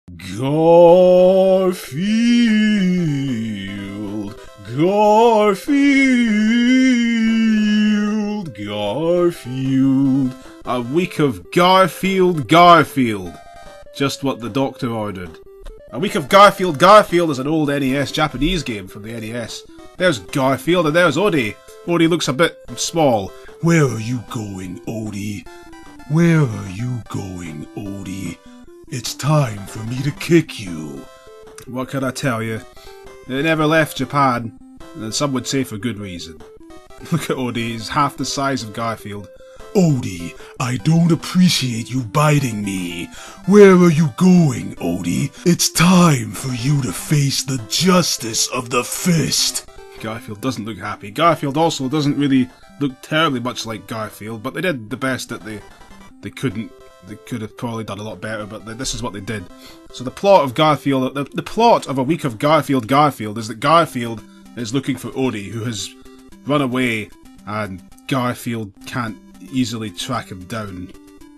Garfield, Garfield, Garfield. A week of Garfield, Garfield. Just what the doctor ordered. A week of Garfield, Garfield is an old NES Japanese game from the NES. There's Garfield and there's Odie. Odie looks a bit small. Where are you going, Odie? Where are you going, Odie? It's time for me to kick you. What can I tell you? They never left Japan, and some would say for good reason. Look at Odie, he's half the size of Garfield. Odie, I don't appreciate you biting me. Where are you going, Odie? It's time for you to face the justice of the fist. Garfield doesn't look happy. Garfield also doesn't really look terribly much like Garfield, but they did the best that they couldn't. They could have probably done a lot better, but this is what they did. So the plot of Garfield, the plot of A Week of Garfield, Garfield is that Garfield is looking for Odie, who has run away, and Garfield can't easily track him down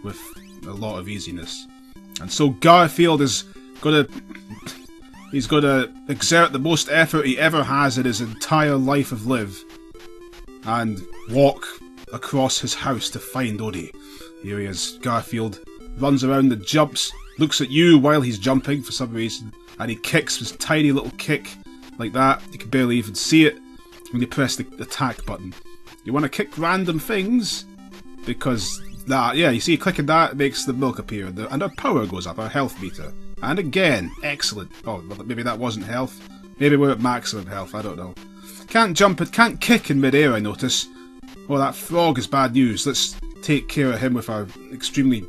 with a lot of easiness. And so Garfield is he's gonna exert the most effort he ever has in his entire life of live, and walk across his house to find Odie. Here he is. Garfield runs around and jumps, looks at you while he's jumping for some reason, and he kicks his tiny little kick like that. You can barely even see it when you press the attack button. You want to kick random things, because that, yeah, you see, clicking that makes the milk appear, and our power goes up, our health meter. And again, excellent. Oh, well, maybe that wasn't health. Maybe we're at maximum health, I don't know. Can't jump, it can't kick in mid-air, I notice. Oh, that frog is bad news. Let's take care of him with our extremely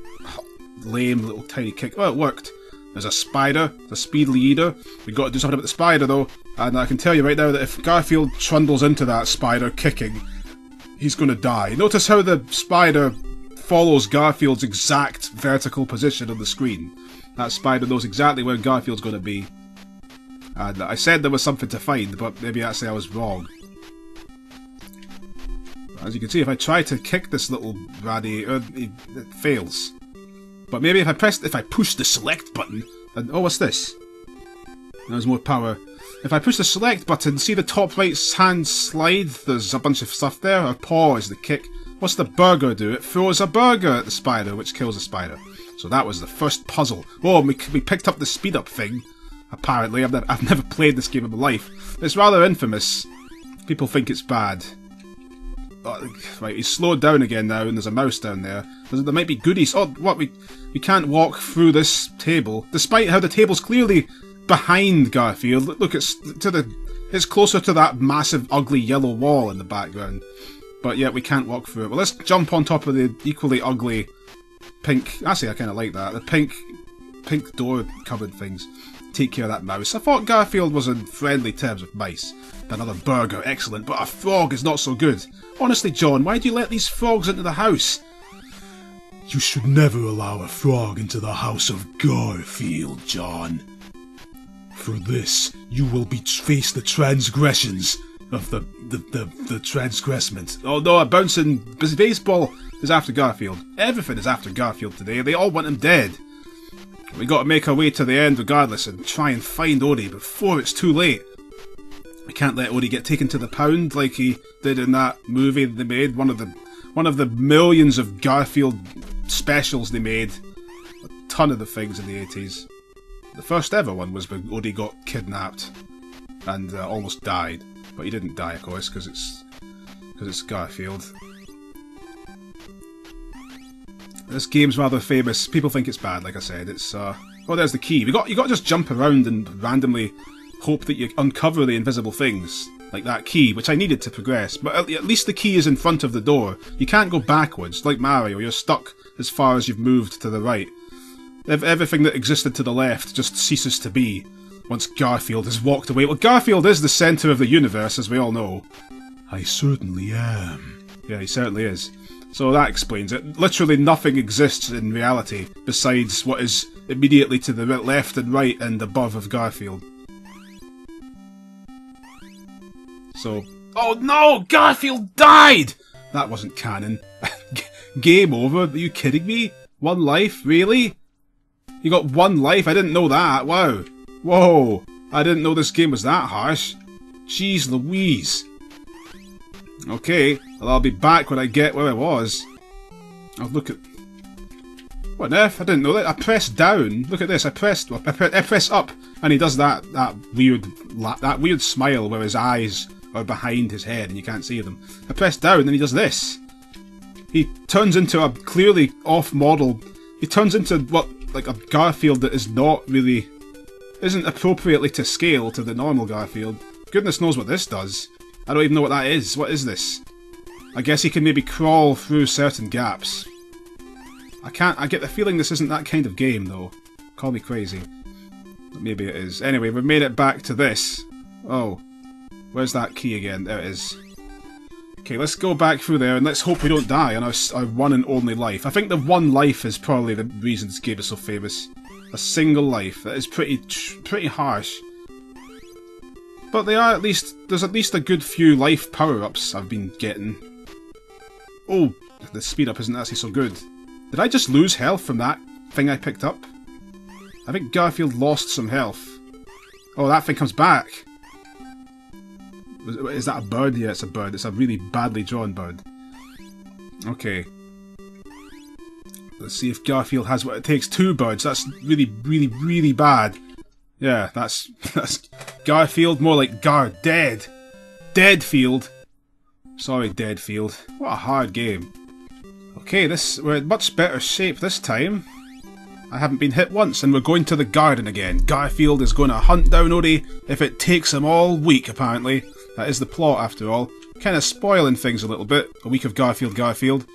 lame little tiny kick. Well, it worked. There's a spider, the speedily eater. We've got to do something about the spider though, and I can tell you right now that if Garfield trundles into that spider kicking, he's going to die. Notice how the spider follows Garfield's exact vertical position on the screen. That spider knows exactly where Garfield's going to be. And I said there was something to find, but maybe actually I was wrong. As you can see, if I try to kick this little radiator, it fails. But maybe if I push the select button, and oh, what's this? There's more power. If I push the select button, see the top right hand slide? There's a bunch of stuff there. Our paw is the kick. What's the burger do? It throws a burger at the spider, which kills the spider. So that was the first puzzle. Oh, we picked up the speed up thing. Apparently, I've never played this game in my life. It's rather infamous. People think it's bad. Right, he's slowed down again now, and there's a mouse down there. There might be goodies. Oh, what? We can't walk through this table, despite how the table's clearly behind Garfield. Look, it's closer to that massive, ugly yellow wall in the background. But yet we can't walk through it. Well, let's jump on top of the equally ugly pink. Actually, I kind of like that. The pink door-covered things. Take care of that mouse. I thought Garfield was in friendly terms with mice. Another burger, excellent, but a frog is not so good. Honestly, John, why do you let these frogs into the house? You should never allow a frog into the house of Garfield, John. For this, you will face the transgressions of the transgressment. Oh no, a bouncing baseball is after Garfield. Everything is after Garfield today. They all want him dead. We got to make our way to the end regardless and try and find Odie before it's too late. We can't let Odie get taken to the pound like he did in that movie they made. One of the millions of Garfield specials they made. A ton of the things in the 80s. The first ever one was when Odie got kidnapped and almost died, but he didn't die, of course, because it's Garfield. This game's rather famous. People think it's bad, like I said. It's oh, there's the key. You got to just jump around and randomly hope that you uncover the invisible things, like that key, which I needed to progress. But at least the key is in front of the door. You can't go backwards, like Mario. You're stuck as far as you've moved to the right. Everything that existed to the left just ceases to be once Garfield has walked away. Well, Garfield is the centre of the universe, as we all know. I certainly am. Yeah, he certainly is. So that explains it. Literally nothing exists in reality besides what is immediately to the left and right and above of Garfield. So... Oh no! Garfield died! That wasn't canon. Game over? Are you kidding me? One life? Really? You got 1 life? I didn't know that. Wow. Whoa. I didn't know this game was that harsh. Jeez Louise. Okay. Well, I'll be back when I get where I was. I'll look at... What on earth? I didn't know that. I pressed down. Look at this. I press up, and he does that weird smile where his eyes are behind his head and you can't see them. I press down, and he does this. He turns into a clearly off-model. He turns into what, like a Garfield that is not really, isn't appropriately to scale to the normal Garfield. Goodness knows what this does. I don't even know what that is. What is this? I guess he can maybe crawl through certain gaps. I get the feeling this isn't that kind of game, though. Call me crazy. But maybe it is. Anyway, we've made it back to this. Oh. Where's that key again? There it is. Okay, let's go back through there and let's hope we don't die on our 1 and only life. I think the 1 life is probably the reason this game is so famous. A single life. That is pretty harsh. But they are there's at least a good few life power-ups I've been getting. Oh, the speed up isn't actually so good. Did I just lose health from that thing I picked up? I think Garfield lost some health. Oh, that thing comes back. Is that a bird? Yeah, it's a bird. It's a really badly drawn bird. Okay. Let's see if Garfield has what it takes. 2 birds. That's really bad. Yeah, that's Garfield. More like Dead. Deadfield. Sorry, Deadfield. What a hard game. Okay, we're in much better shape this time. I haven't been hit once, and we're going to the garden again. Garfield is going to hunt down Odie if it takes him all week, apparently. That is the plot, after all. Kind of spoiling things a little bit. A week of Garfield.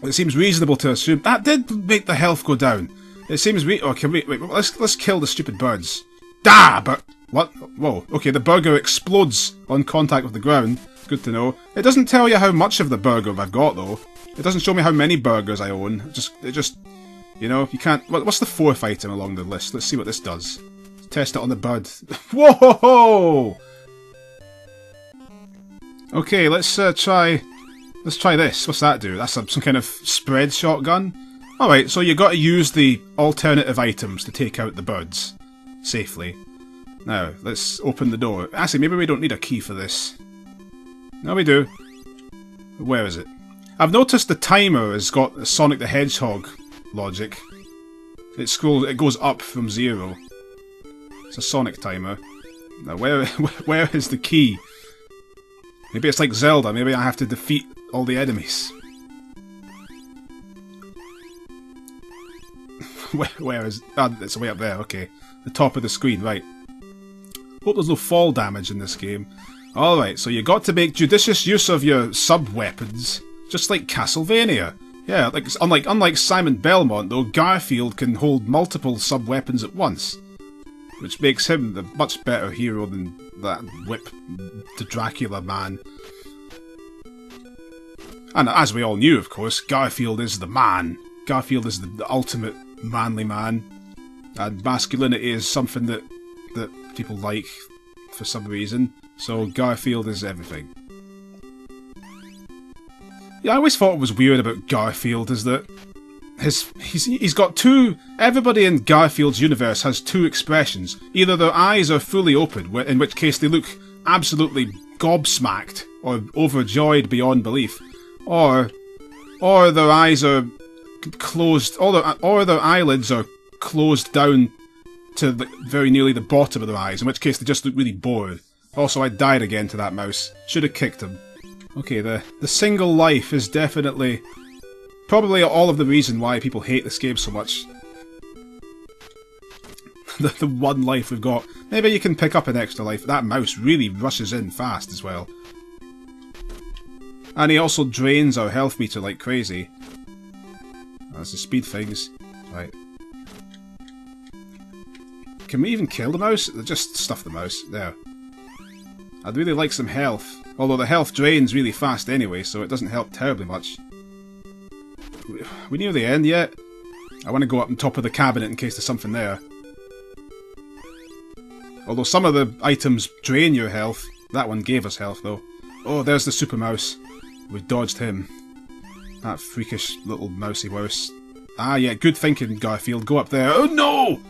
It seems reasonable to assume... That did make the health go down. It seems wait, let's kill the stupid birds. But what? Whoa. Okay, the burger explodes on contact with the ground. Good to know. It doesn't tell you how much of the burger I've got, though. It doesn't show me how many burgers I own. It just, you know, you can't... What's the 4th item along the list? Let's see what this does. Test it on the bird. Whoa! Okay, let's try this. What's that do? That's some kind of spread shotgun? Alright, so you got to use the alternative items to take out the birds. Safely. Now, let's open the door. Actually, maybe we don't need a key for this. No, we do. Where is it? I've noticed the timer has got Sonic the Hedgehog logic. It goes up from 0. It's a Sonic timer. Now, where is the key? Maybe it's like Zelda. Maybe I have to defeat all the enemies. Where is... Ah, it's way up there, okay. The top of the screen, right. Hope there's no fall damage in this game. Alright, so you got to make judicious use of your sub-weapons, just like Castlevania. Yeah, unlike Simon Belmont, though, Garfield can hold multiple sub-weapons at once, which makes him the much better hero than that whip to Dracula man. And as we all knew, of course, Garfield is the man. Garfield is the ultimate manly man, and masculinity is something that people like for some reason. So Garfield is everything. Yeah, I always thought it was weird about Garfield is that he's got 2... Everybody in Garfield's universe has 2 expressions. Either their eyes are fully open, in which case they look absolutely gobsmacked or overjoyed beyond belief, or their eyes are closed, or their eyelids are closed down to very nearly the bottom of their eyes, in which case they just look really bored. Also, I died again to that mouse. Should have kicked him. Okay, the single life is definitely... probably all of the reason why people hate this game so much. the 1 life we've got. Maybe you can pick up an extra life. That mouse really rushes in fast as well. And he also drains our health meter like crazy. That's the speed things. Right. Can we even kill the mouse? Just stuff the mouse. There. I'd really like some health. Although the health drains really fast anyway, so it doesn't help terribly much. We near the end yet? I want to go up on top of the cabinet in case there's something there. Although some of the items drain your health. That one gave us health, though. Oh, there's the super mouse. We've dodged him. That freakish little mousey mouse. Ah, yeah, good thinking, Garfield. Go up there. Oh no!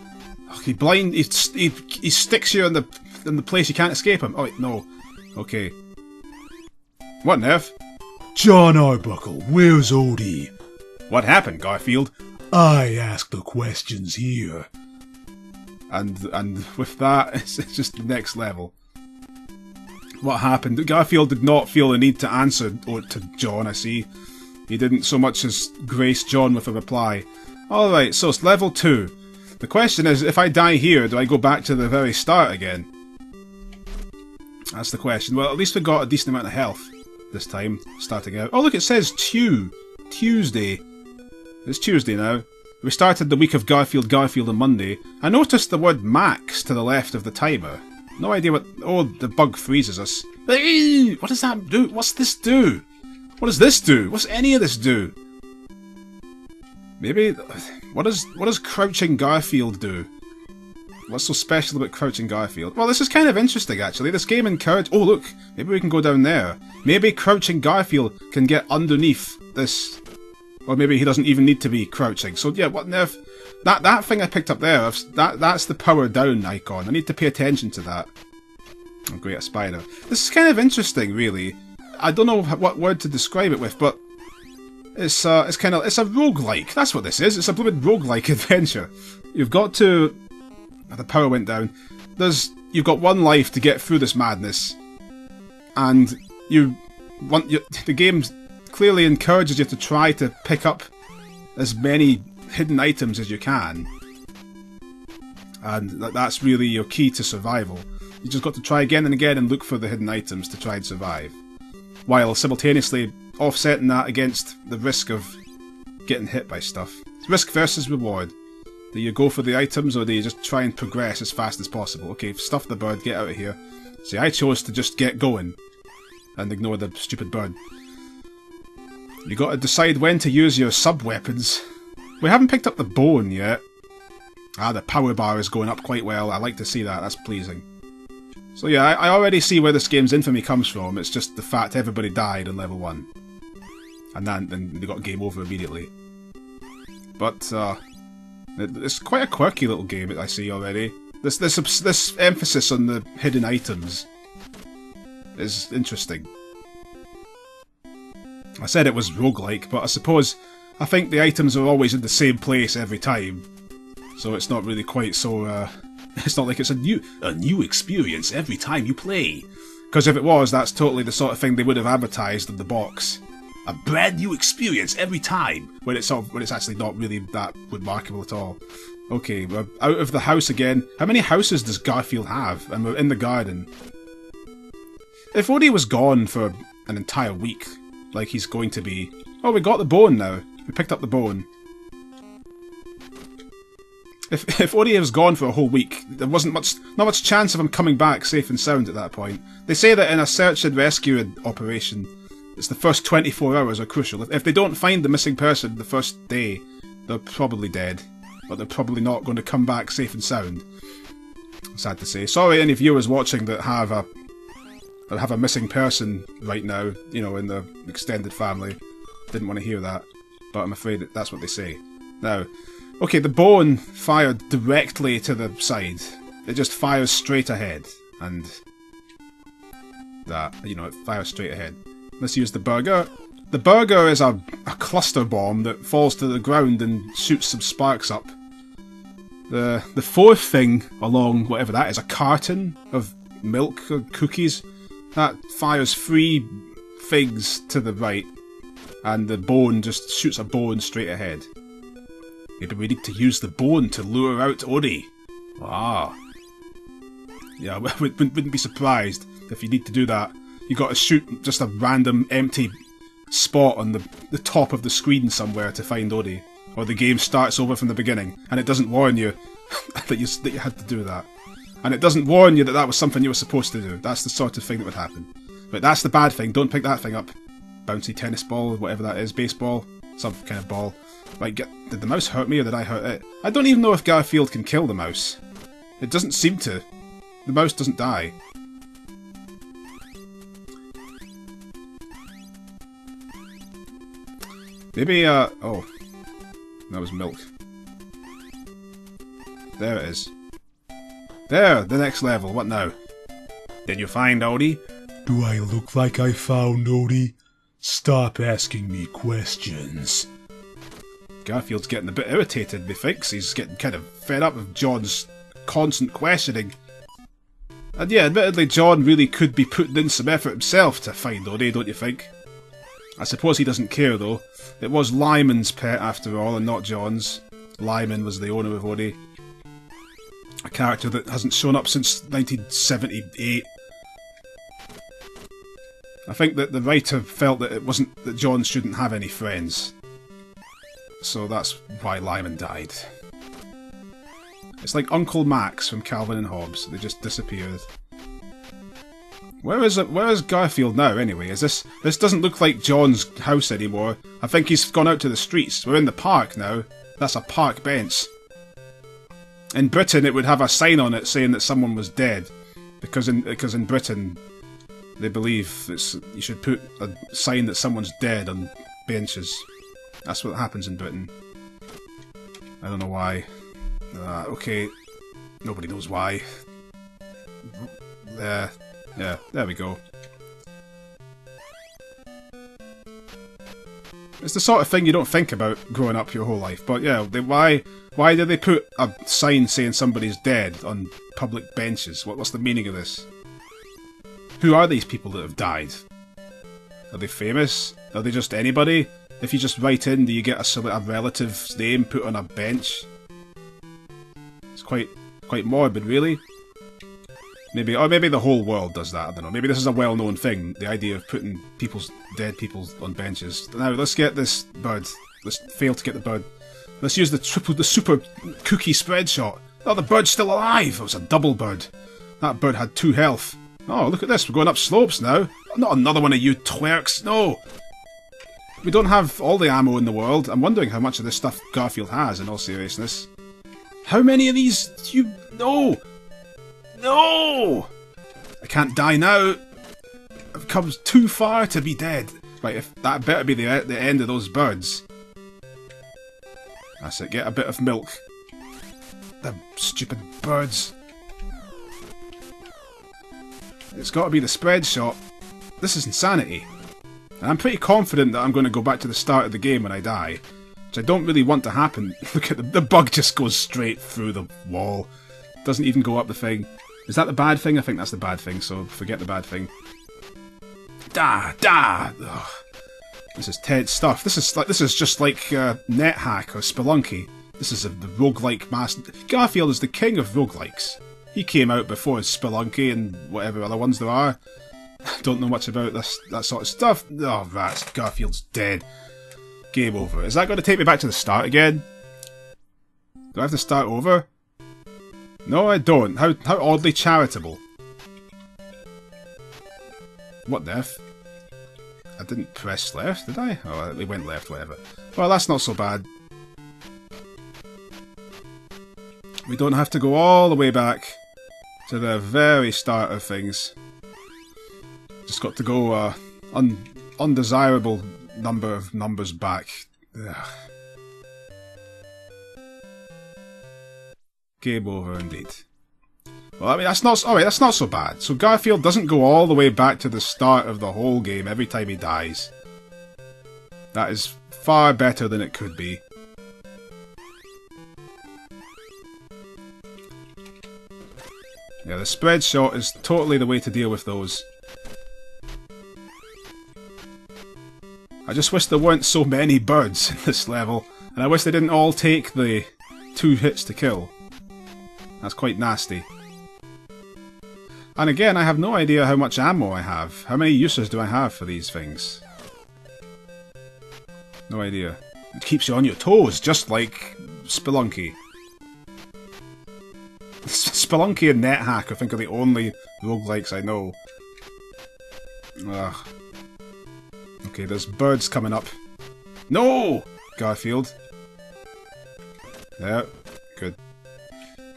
He blind. He sticks you in the place you can't escape him. Oh wait, no. Okay. What on earth? John Arbuckle, where's Odie? What happened, Garfield? I ask the questions here. And with that, it's just the next level. What happened? Garfield did not feel the need to answer to John, I see. He didn't so much as grace John with a reply. Alright, so it's level 2. The question is, if I die here, do I go back to the very start again? That's the question. Well, at least we got a decent amount of health this time, starting out. Oh look, it says Tuesday. It's Tuesday now. We started the week of Garfield on Monday. I noticed the word max to the left of the timer. No idea what... Oh, the bug freezes us. What does that do? What's this do? What does this do? What's any of this do? Maybe... What does Crouching Garfield do? What's so special about Crouching Garfield? Well, this is kind of interesting, actually. This game encourages... Oh, look! Maybe we can go down there. Maybe Crouching Garfield can get underneath this... Or maybe he doesn't even need to be crouching. So, yeah, what on earth... That thing I picked up there, that's the power down icon. I need to pay attention to that. Oh, great, a spider. This is kind of interesting, really. I don't know what word to describe it with, but it's a roguelike. That's what this is. It's a blooming roguelike adventure. You've got to... The power went down. You've got one life to get through this madness, and the game clearly encourages you to try to pick up as many hidden items as you can, and that's really your key to survival. You just got to try again and again and look for the hidden items to try and survive, while simultaneously offsetting that against the risk of getting hit by stuff. It's risk versus reward. Do you go for the items, or do you just try and progress as fast as possible? Okay, stuff the bird, get out of here. See, I chose to just get going and ignore the stupid bird. You got to decide when to use your sub-weapons. We haven't picked up the bone yet. Ah, the power bar is going up quite well. I like to see that. That's pleasing. So yeah, I already see where this game's infamy comes from. It's just the fact everybody died in level 1. And then they got game over immediately. But, it's quite a quirky little game, I see already. This emphasis on the hidden items is interesting. I said it was roguelike, but I think the items are always in the same place every time. So it's not really quite so, it's not like it's a new experience every time you play. Because if it was, that's totally the sort of thing they would have advertised in the box. A brand new experience every time, when it's actually not really that remarkable at all. Okay, we're out of the house again. How many houses does Garfield have? And we're in the garden. If Odie was gone for an entire week, like he's going to be... Oh, we got the bone now. We picked up the bone. If Odie was gone for a whole week, there wasn't not much chance of him coming back safe and sound at that point. They say that in a search and rescue operation, it's the first 24 hours are crucial. If they don't find the missing person the first day, they're probably dead. But they're probably not going to come back safe and sound. Sad to say. Sorry any viewers watching that have a missing person right now, you know, in the extended family. Didn't want to hear that. But I'm afraid that's what they say. Now, okay, the bone fired directly to the side. It just fires straight ahead. And that, you know, it fires straight ahead. Let's use the burger. The burger is a cluster bomb that falls to the ground and shoots some sparks up. The fourth thing along whatever that is, a carton of milk or cookies, that fires 3 figs to the right, and the bone just shoots a bone straight ahead. Maybe we need to use the bone to lure out Odie. Ah. Yeah, I wouldn't be surprised if you need to do that. You got to shoot just a random empty spot on the top of the screen somewhere to find Odie, or the game starts over from the beginning and it doesn't warn you that you had to do that, and it doesn't warn you that that was something you were supposed to do. That's the sort of thing that would happen. But that's the bad thing. Don't pick that thing up. Bouncy tennis ball, whatever that is, baseball, some kind of ball. Like, did the mouse hurt me or did I hurt it? I don't even know if Garfield can kill the mouse. It doesn't seem to. The mouse doesn't die. Maybe, oh. That was milk. There it is. There! The next level. What now? Did you find Odie? Do I look like I found Odie? Stop asking me questions. Garfield's getting a bit irritated, methinks. He's getting kind of fed up with John's constant questioning. And yeah, admittedly, John really could be putting in some effort himself to find Odie, don't you think? I suppose he doesn't care, though. It was Lyman's pet, after all, and not John's. Lyman was the owner of Odie. A character that hasn't shown up since 1978. I think that the writer felt that it wasn't that John shouldn't have any friends. So that's why Lyman died. It's like Uncle Max from Calvin and Hobbes. They just disappeared. Where is Garfield now, anyway? This doesn't look like John's house anymore. I think he's gone out to the streets. We're in the park now. That's a park bench. In Britain, it would have a sign on it saying that someone was dead. Because in Britain, they believe you should put a sign that someone's dead on benches. That's what happens in Britain. I don't know why. Okay. Nobody knows why. Yeah, there we go. It's the sort of thing you don't think about growing up your whole life, but yeah, why did they put a sign saying somebody's dead on public benches? What's the meaning of this? Who are these people that have died? Are they famous? Are they just anybody? If you just write in, do you get a relative's name put on a bench? It's quite morbid, really. Maybe the whole world does that, I don't know. Maybe this is a well-known thing, the idea of putting dead people on benches. Now, let's get this bird. Let's fail to get the bird. Let's use the super cookie spread shot. Oh, the bird's still alive! It was a double bird. That bird had 2 health. Oh, look at this, we're going up slopes now. Not another one of you twerks, no! We don't have all the ammo in the world. I'm wondering how much of this stuff Garfield has, in all seriousness. How many of these do you... No! No! I can't die now. I've come too far to be dead. Right, if that better be the end of those birds. That's it, get a bit of milk. The stupid birds. It's got to be the spread shot. This is insanity. And I'm pretty confident that I'm going to go back to the start of the game when I die. Which I don't really want to happen. Look at the bug just goes straight through the wall. Doesn't even go up the thing. Is that the bad thing? I think that's the bad thing, so forget the bad thing. Da! Ugh. This is tense stuff. This is just like NetHack or Spelunky. This is the roguelike master. Garfield is the king of roguelikes. He came out before Spelunky and whatever other ones there are. Don't know much about that sort of stuff. Oh, rats. Garfield's dead. Game over. Is that going to take me back to the start again? Do I have to start over? No, I don't. How oddly charitable. What the F? I didn't press left, did I? Oh, it went left, whatever. Well, that's not so bad. We don't have to go all the way back to the very start of things. Just got to go undesirable number of numbers back. Ugh. Game over, indeed. Well, I mean, that's not so bad. So Garfield doesn't go all the way back to the start of the whole game every time he dies. That is far better than it could be. Yeah, the spread shot is totally the way to deal with those. I just wish there weren't so many birds in this level, and I wish they didn't all take the 2 hits to kill. That's quite nasty. And again, I have no idea how much ammo I have. How many uses do I have for these things? No idea. It keeps you on your toes, just like Spelunky. Spelunky and NetHack, I think, are the only roguelikes I know. Ugh. Okay, there's birds coming up. No! Garfield. There. Good.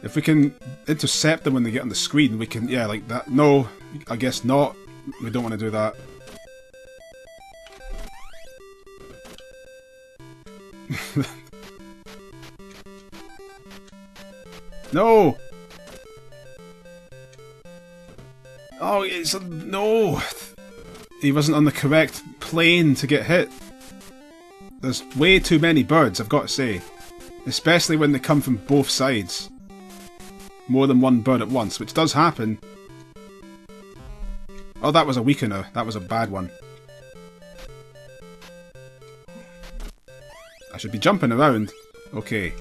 If we can intercept them when they get on the screen, we can... Yeah, like that. No, I guess not. We don't want to do that. No! Oh, it's... no! He wasn't on the correct plane to get hit. There's way too many birds, I've got to say. Especially when they come from both sides. More than one bird at once, which does happen. Oh, that was a weakener. That was a bad one. I should be jumping around. Okay.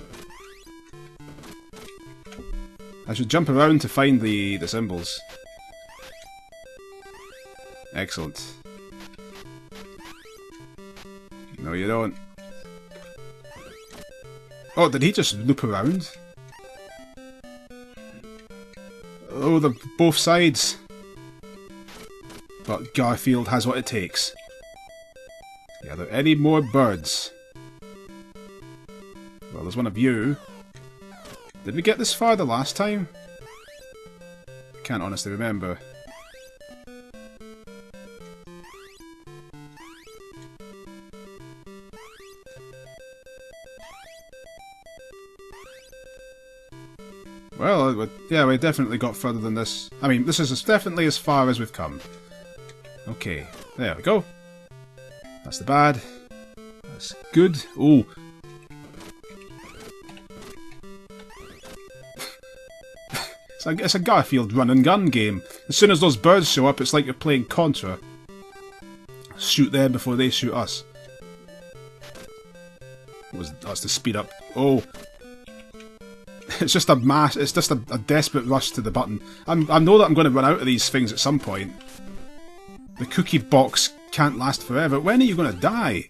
I should jump around to find the symbols. Excellent. No, you don't. Oh, did he just loop around? Oh, they're both sides. But Garfield has what it takes. Yeah, are there any more birds? Well, there's one of you. Did we get this far the last time? I can't honestly remember. Well, yeah, we definitely got further than this. I mean, this is definitely as far as we've come. Okay, there we go. That's the bad. That's good. Oh. It's a Garfield run and gun game. As soon as those birds show up, it's like you're playing Contra. Shoot them before they shoot us. That's the speed up. Oh. It's just a mass. It's just a desperate rush to the button. I know that I'm going to run out of these things at some point. The cookie box can't last forever. When are you going to die?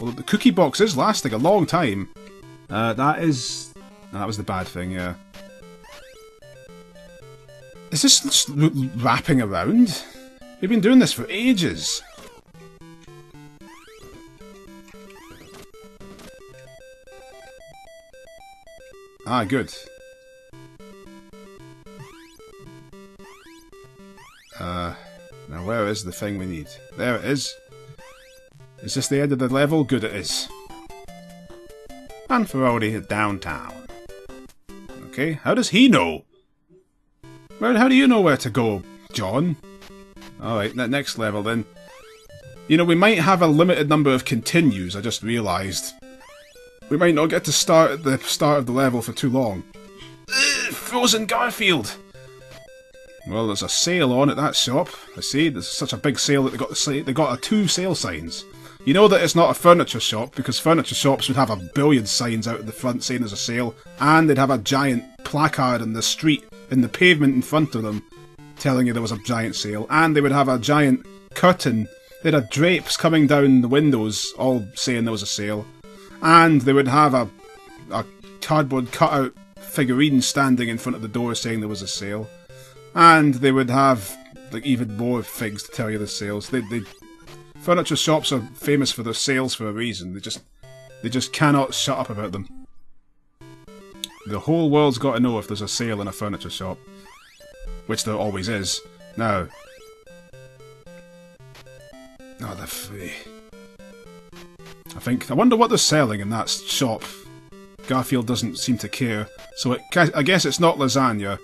Well, the cookie box is lasting a long time. That was the bad thing. Yeah. Is this just wrapping around? We've been doing this for ages. Ah, good. Now where is the thing we need? There it is. Is this the end of the level? Good it is. And for Odie, downtown. Okay, how does he know? How do you know where to go, John? Alright, next level then. You know, we might have a limited number of continues, I just realised. We might not get to start at the start of the level for too long. Ugh, frozen Garfield! Well, there's a sale on at that shop. I see, there's such a big sale that they got 2 sale signs. You know that it's not a furniture shop, because furniture shops would have a billion signs out at the front saying there's a sale, and they'd have a giant placard in the street, in the pavement in front of them, telling you there was a giant sale, and they would have a giant curtain. They'd have drapes coming down the windows, all saying there was a sale. And they would have a cardboard cutout figurine standing in front of the door saying there was a sale. And they would have like even more things to tell you the sales. Furniture shops are famous for their sales for a reason. They just cannot shut up about them. The whole world's got to know if there's a sale in a furniture shop. Which there always is. Now. Oh, they're free. I wonder what they're selling in that shop. Garfield doesn't seem to care, so I guess it's not lasagna.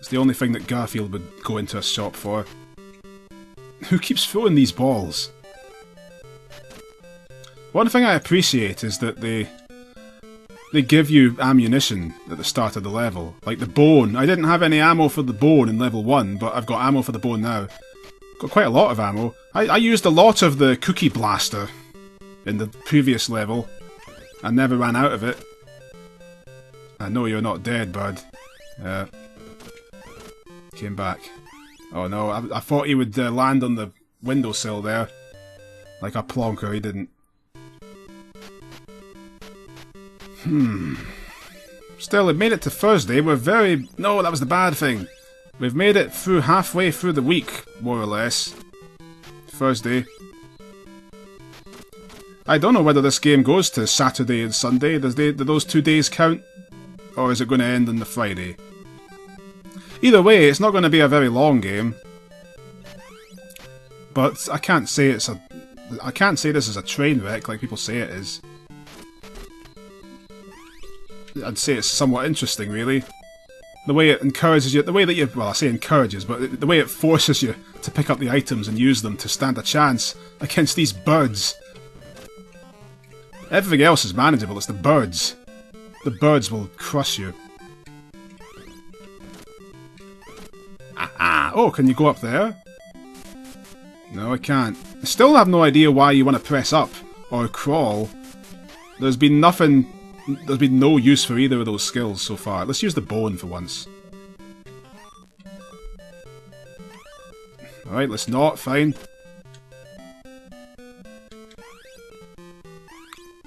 It's the only thing that Garfield would go into a shop for. Who keeps throwing these balls? One thing I appreciate is that they give you ammunition at the start of the level. Like the bone. I didn't have any ammo for the bone in level 1, but I've got ammo for the bone now. Got quite a lot of ammo. I used a lot of the cookie blaster in the previous level. I never ran out of it. I know you're not dead, bud. Came back. Oh no, I thought he would land on the windowsill there. Like a plonker, he didn't. Still, it made it to Thursday. We're very... No, that was the bad thing. We've made it through halfway through the week, more or less. Thursday. I don't know whether this game goes to Saturday and Sunday. Do those 2 days count? Or is it going to end on the Friday? Either way, it's not going to be a very long game. But I can't say this is a train wreck like people say it is. I'd say it's somewhat interesting, really. The way it encourages you, the way that you, well, I say encourages, but the way it forces you to pick up the items and use them to stand a chance against these birds. Everything else is manageable, it's the birds. The birds will crush you. Oh, can you go up there? No, I can't. I still have no idea why you want to press up or crawl. There's been nothing... There's been no use for either of those skills so far. Let's use the bone for once. Alright, let's not. Fine.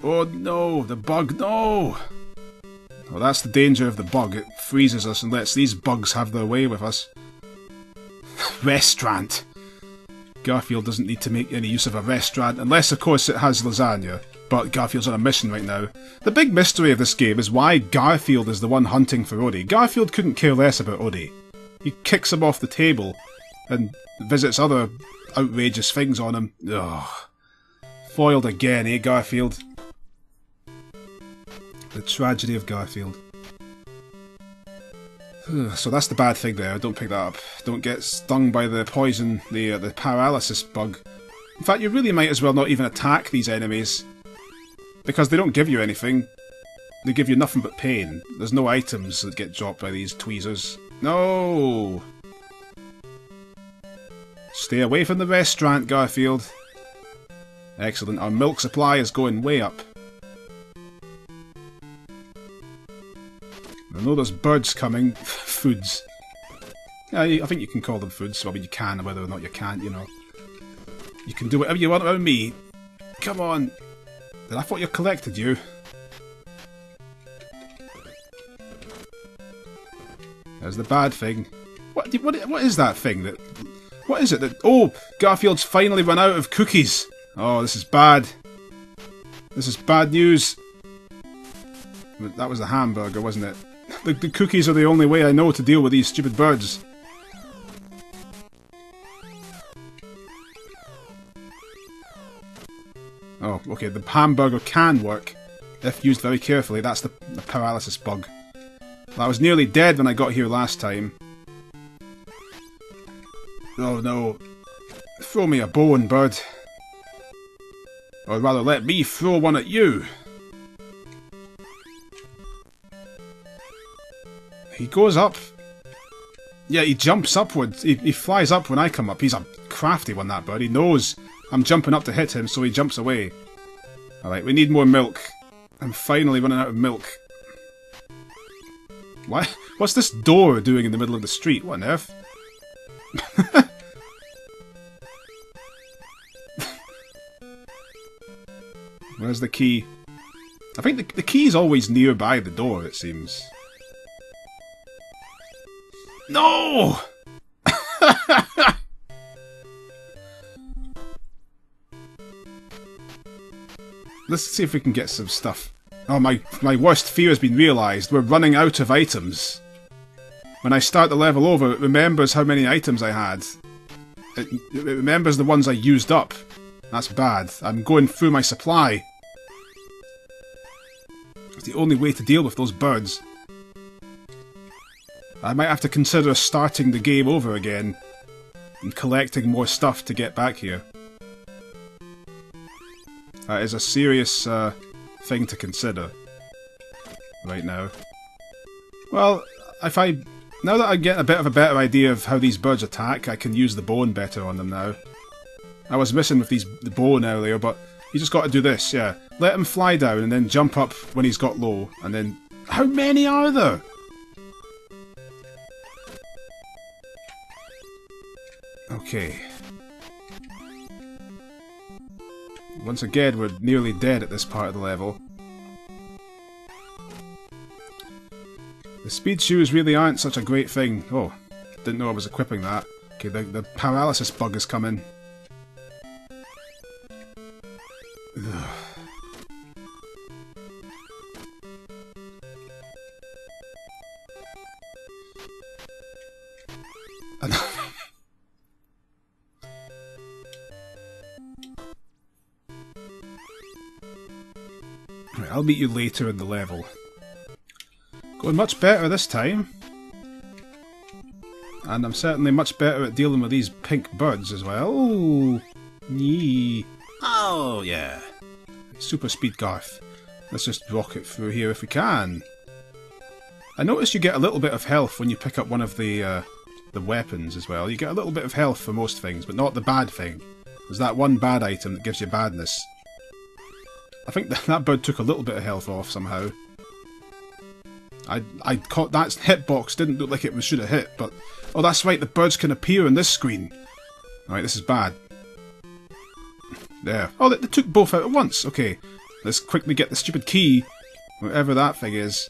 Oh no, the bug, no! Well, that's the danger of the bug. It freezes us and lets these bugs have their way with us. Restaurant. Garfield doesn't need to make any use of a restaurant, unless of course it has lasagna. But Garfield's on a mission right now. The big mystery of this game is why Garfield is the one hunting for Odie. Garfield couldn't care less about Odie. He kicks him off the table and visits other outrageous things on him. Ugh. Foiled again, eh, Garfield? The tragedy of Garfield. So that's the bad thing there, don't pick that up. Don't get stung by the poison, the paralysis bug. In fact, you really might as well not even attack these enemies. Because they don't give you anything. They give you nothing but pain. There's no items that get dropped by these tweezers. No! Stay away from the restaurant, Garfield. Excellent, our milk supply is going way up. I know there's birds coming. Foods. Yeah, I think you can call them foods. Well, I mean, you can, whether or not you can't, you know. You can do whatever you want around me. Come on. I thought you collected you. There's the bad thing. What is that thing that... What is it that... Oh! Garfield's finally run out of cookies! Oh, this is bad. This is bad news. That was the hamburger, wasn't it? The cookies are the only way I know to deal with these stupid birds. Oh, okay, the hamburger can work, if used very carefully. That's the paralysis bug. I was nearly dead when I got here last time. Oh no. Throw me a bone, bird. Or rather, let me throw one at you. He goes up. Yeah, he jumps upwards. He flies up when I come up. He's a crafty one, that bird. He knows I'm jumping up to hit him, so he jumps away. Alright, we need more milk. I'm finally running out of milk. What? What's this door doing in the middle of the street? What on earth? Where's the key? I think the key's always nearby the door, it seems. No! Let's see if we can get some stuff. Oh, my worst fear has been realised. We're running out of items. When I start the level over, it remembers how many items I had. It remembers the ones I used up. That's bad. I'm going through my supply. It's the only way to deal with those birds. I might have to consider starting the game over again and collecting more stuff to get back here. That is a serious thing to consider right now. Well, now that I get a bit of a better idea of how these birds attack, I can use the bone better on them now. I was missing with the bone earlier, but you just got to do this, yeah. Let him fly down and then jump up when he's got low, and then... How many are there? Okay. Once again, we're nearly dead at this part of the level. The speed shoes really aren't such a great thing. Oh, didn't know I was equipping that. Okay, the paralysis bug is coming. Ugh. Right, I'll meet you later in the level. Going much better this time. And I'm certainly much better at dealing with these pink birds as well. Ooh. Yee. Oh, yeah. Super speed Garth. Let's just rocket through here if we can. I noticed you get a little bit of health when you pick up one of the weapons as well. You get a little bit of health for most things, but not the bad thing. There's that one bad item that gives you badness. I think that bird took a little bit of health off somehow. I caught that hitbox, didn't look like it should have hit, but... Oh, that's right, the birds can appear on this screen. Alright, this is bad. There. Oh, they took both out at once. Okay, let's quickly get the stupid key, whatever that thing is.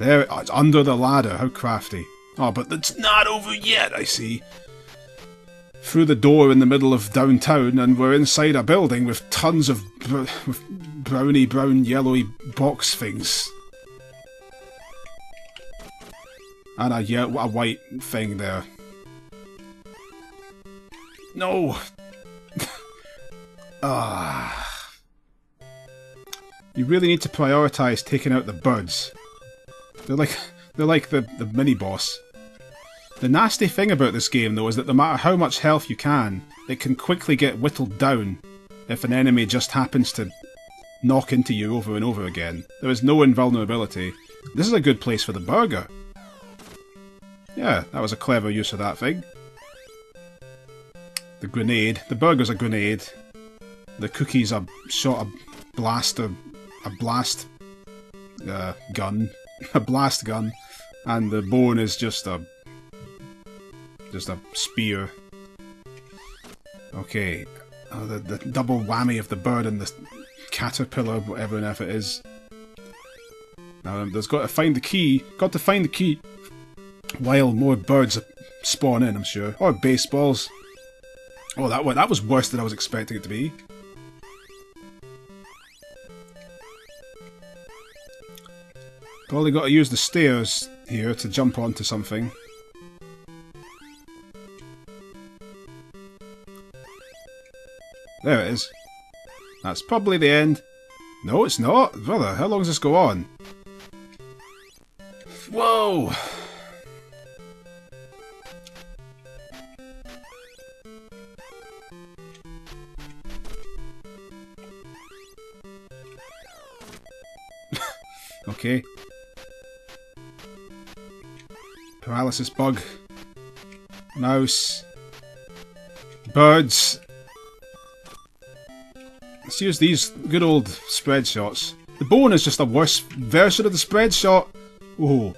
There, oh, it's under the ladder. How crafty. Oh, but it's not over yet, I see. Through the door in the middle of downtown, and we're inside a building with tons of browny, brown, yellowy box things. And a white thing there. No! Ah. You really need to prioritise taking out the birds. They're like the mini-boss. The nasty thing about this game, though, is that no matter how much health you can, it can quickly get whittled down if an enemy just happens to knock into you over and over again. There is no invulnerability. This is a good place for the burger. Yeah, that was a clever use of that thing. The grenade. The burger's a grenade. The cookie's a shot a blast gun. A blast gun. And the bone is just a spear. Okay. Oh, the double whammy of the bird and the caterpillar, whatever on earth it is. Now there's got to find the key. Got to find the key. While more birds spawn in, I'm sure. Or baseballs. Oh, that was worse than I was expecting it to be. Probably got to use the stairs here to jump onto something. There it is. That's probably the end. No, it's not. Brother, how long does this go on? Whoa! Okay. Paralysis bug. Mouse. Birds. Let's use these good old spread shots. The bone is just a worse version of the spread shot. Whoa.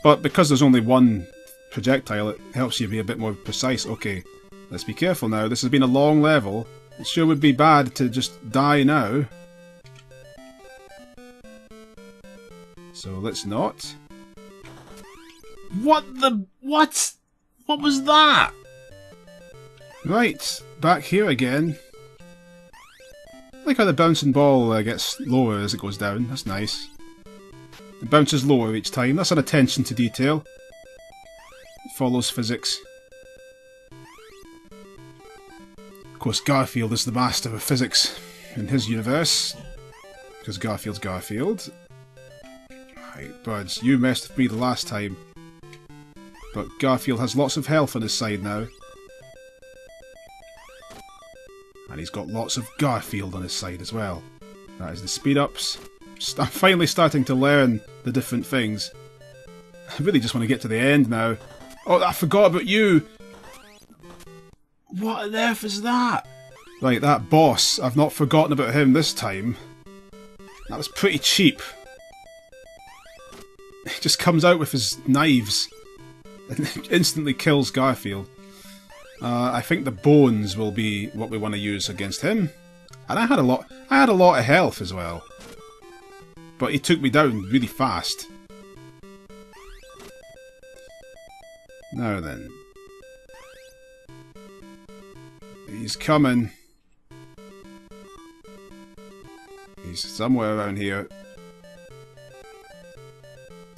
But because there's only one projectile, it helps you be a bit more precise. Okay, let's be careful now. This has been a long level. It sure would be bad to just die now. So let's not. What the... What? What was that? Right, back here again. I like how the bouncing ball gets lower as it goes down. That's nice. It bounces lower each time. That's an attention to detail. It follows physics. Of course, Garfield is the master of physics in his universe. Because Garfield's Garfield. Right, birds, you messed with me the last time. But Garfield has lots of health on his side now. And he's got lots of Garfield on his side as well. That is the speed-ups. I'm finally starting to learn the different things. I really just want to get to the end now. Oh, I forgot about you! What on earth is that? Right, that boss. I've not forgotten about him this time. That was pretty cheap. He just comes out with his knives and instantly kills Garfield. I think the bones will be what we want to use against him. And I had a lot of health as well. But he took me down really fast. Now then. He's coming. He's somewhere around here.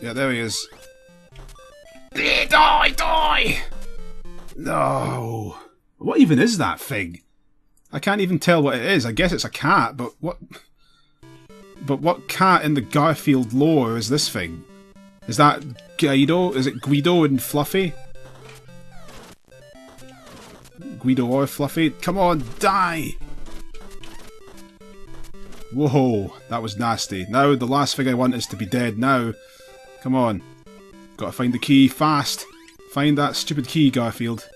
Yeah, there he is. Die! No. What even is that thing? I can't even tell what it is. I guess it's a cat, but what... But what cat in the Garfield lore is this thing? Is that Guido? Is it Guido and Fluffy? Guido or Fluffy? Come on, die! Whoa, that was nasty. Now the last thing I want is to be dead now. Come on. Gotta find the key fast. Find that stupid key, Garfield.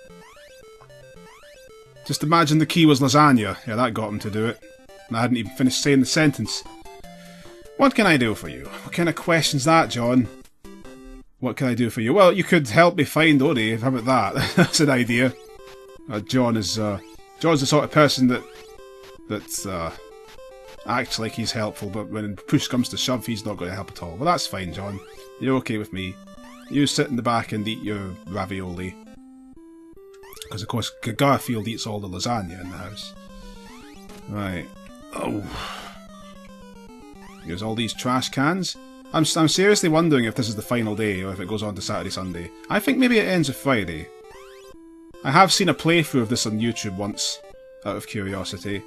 Just imagine the key was lasagna. Yeah, that got him to do it. And I hadn't even finished saying the sentence. What can I do for you? What kind of question's that, John? What can I do for you? Well, you could help me find Odie. How about that? That's an idea. John's the sort of person that acts like he's helpful, but when push comes to shove, he's not going to help at all. Well, that's fine, John. You're okay with me. You sit in the back and eat your ravioli. Because, of course, Garfield eats all the lasagna in the house. Right. Oh. Here's all these trash cans. I'm seriously wondering if this is the final day, or if it goes on to Saturday, Sunday. I think maybe it ends with Friday. I have seen a playthrough of this on YouTube once, out of curiosity.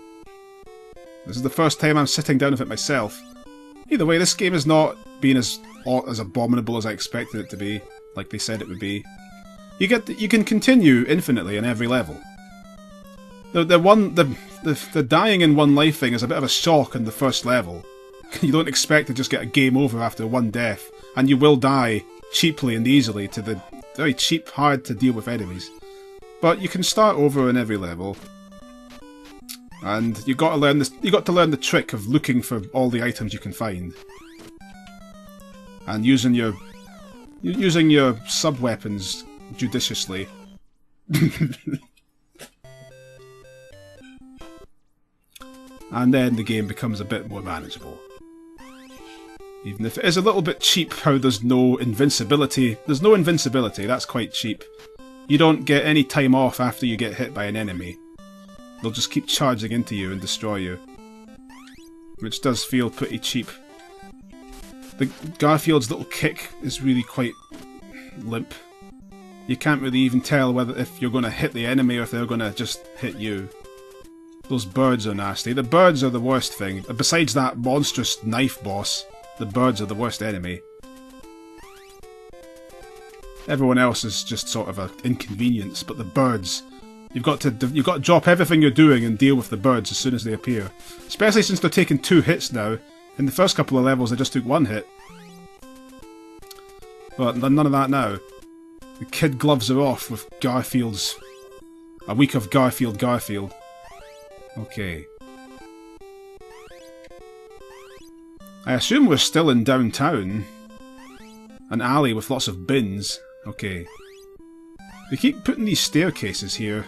This is the first time I'm sitting down with it myself. Either way, this game has not been as abominable as I expected it to be, like they said it would be. You can continue infinitely in every level. The dying in one life thing is a bit of a shock in the first level. You don't expect to just get a game over after one death, and you will die cheaply and easily to the very cheap, hard to deal with enemies. But you can start over in every level, and you got to learn this. You got to learn the trick of looking for all the items you can find, and using your sub weapons judiciously. And then the game becomes a bit more manageable. Even if it is a little bit cheap how there's no invincibility. There's no invincibility, that's quite cheap. You don't get any time off after you get hit by an enemy. They'll just keep charging into you and destroy you. Which does feel pretty cheap. The Garfield's little kick is really quite limp. You can't really even tell whether if you're going to hit the enemy or if they're going to just hit you. Those birds are nasty. The birds are the worst thing. Besides that monstrous knife boss, the birds are the worst enemy. Everyone else is just sort of an inconvenience, but the birds, you've got to drop everything you're doing and deal with the birds as soon as they appear. Especially since they're taking 2 hits now. In the first couple of levels they just took 1 hit. But none of that now. The kid gloves are off with Garfield's... A week of Garfield. Okay. I assume we're still in downtown. An alley with lots of bins. Okay. They keep putting these staircases here.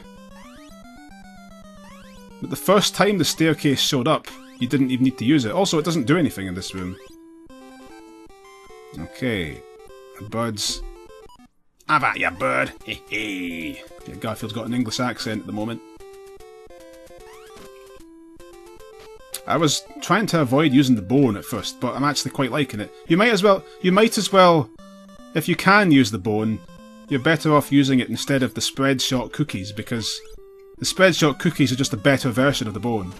But the first time the staircase showed up, you didn't even need to use it. Also, it doesn't do anything in this room. Okay. The birds. Have at ya, bird! Hey. Yeah, Garfield's got an English accent at the moment. I was trying to avoid using the bone at first, but I'm actually quite liking it. You might as well, if you can use the bone, you're better off using it instead of the spread shot cookies, because the spread shot cookies are just a better version of the bone.